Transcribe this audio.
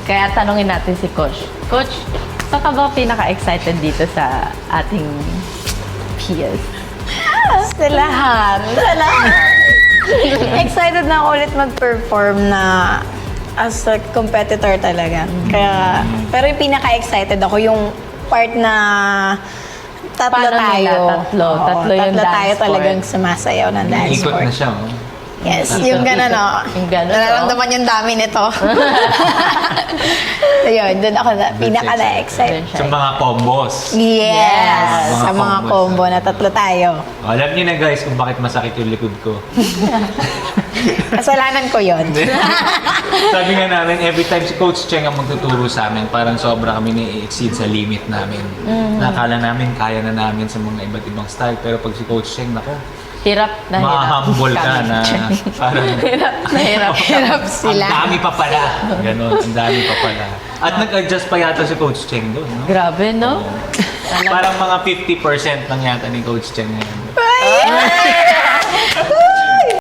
Kaya tanungin natin si Coach. Coach, saan ka ba pinaka-excited dito sa ating PS? Sa lahat. Sa lahat. Excited na ako ulit mag-perform na as a competitor talaga. Kaya, pero yung pinaka-excited ako yung part na tatlo Paano tayo. nila? Tatlo. Oo, Tatlo yung tatlo dance tayo sport. talagang sumasayaw ng dance Ikot sport. na siya, oh. Yes, yung gano'n, no? Yung gano'n, Nararamdaman yung dami nito. So yun, doon ako pinaka-na-excite. Sa mga combos. Yes, Mga sa mga combos, combo na tatlo tayo. Oh, alam niyo na guys kung bakit masakit yung likod ko. Kasalanan ko yun. Sabi nga namin, every time si Coach Cheng ang magtuturo sa amin, parang sobra kami na-exceed sa limit namin. Nakala namin, kaya na namin sa mga iba't ibang style. Pero pag si Coach Cheng, nako, Hirap na hirap. ma-humble ka na parang Hirap na hirap. Hirap sila. ang dami pa pala. Ganon, ang dami pa pala. At nag-adjust pa yata si Coach Cheng doon, no? Grabe, no? Parang mga 50% lang yata ni Coach Cheng ngayon. Ay!